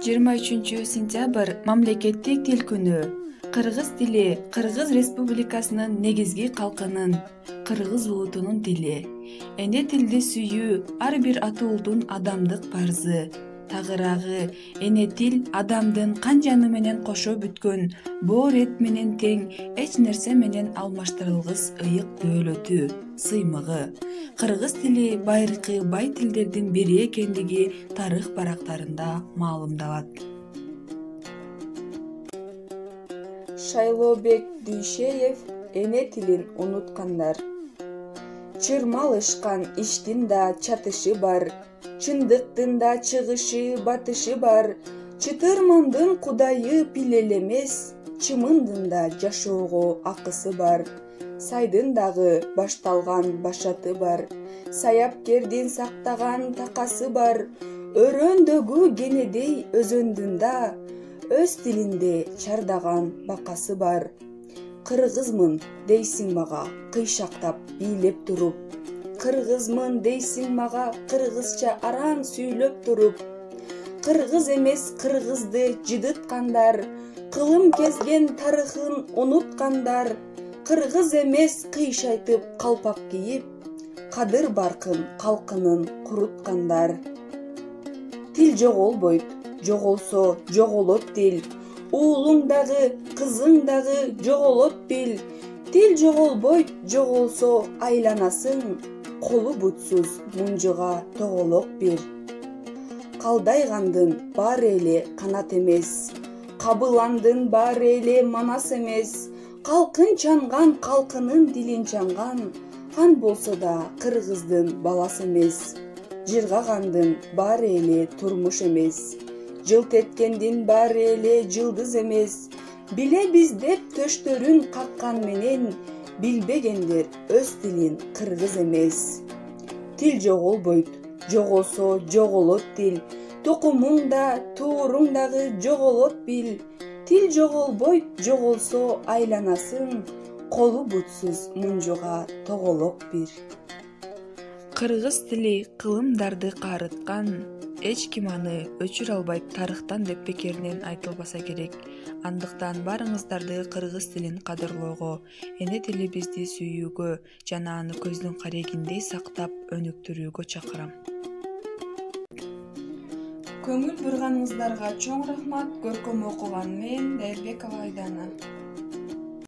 23-сентябрь мамлекеттик тил күнү. Кыргыз тили Кыргыз Республикасынын негизги калкынын, кыргыз улутунун тили. Эне тилди сүйүү ар бир ата улдун адамдык парзы. Тагыраагы, эне тил адамдын кан жаны менен кошо бүткөн, боор эт менен тең, эч нерсе менен алмаштырылгыс ыйык дөөлөтү, сыймыгы. Кыргыз тили байыркы бай тилдердин бири экендиги тарых барактарында маалымдалат. Шайлообек Дүйшеев эне тилин унуткандар. Чырмалышкан иштин да чатышы бар, чындыктын да чыгышы батышы бар. Чытырмандын кудайы пил элемес, чымындын да жашоого акысы бар. Сайдын дагы башталган башаты бар, саяпкердин сактаган такасы бар. Өрөөндөгү кенедей өзөндүн да өз тилинде чардаган бакасы бар. Кыргызмын дейсиң мага кыйшактап бийлеп туруп, кыргызмын дейсиң мага кыргызча араң сүйлөп туруп. Кыргыз эмес кыргызды жыдыткандар, кылым кезген тарыхын унуткандар. Кыргыз эмес кыйшайтып калпак кийип, кадыр баркын калкынын куруткандар. Тил жоголбойт, жоголсо жоголот тил. Уулуң дагы, кызың дагы жоголот бил. Тил жоголбойт, жоголсо айланасың, колу бутсуз мунжуга тоголок бир. Калдайгандын баары эле канат эмес, кабыландын баары эле манас эмес. Калкын чанган калкынын дилин чанган, кан болсо да кыргыздын баласы эмес. Жыргагандын баары эле турмуш эмес, жылт эткендин баары эле жылдыз эмес. Билебиз деп төштөрүн каккан менен, билбегендер өз тилин кыргыз эмес. Тил жоголбойт, жоголсо жоголот тил. Тукумуң да, тууруң дагы жоголот бил. Тил жоголбойт, жоголсо айланасың, колу бутсуз мунжуга тоголок бир. Кыргыз тили кылымдарды каарыткан, эч ким аны өчүрө албайт тарыхтан деп пикиринен айтылбаса керек. Андыктан барыңыздарды кыргыз тилин кадырлоого, эне тилибизди сүйүүгө жана аны көздүн карегиндей сактап өнүктүрүүгө чакырам. Көңүл бурганыңыздарга чоң рахмат. Көркөм окуган мен Дайырбекова Айдана.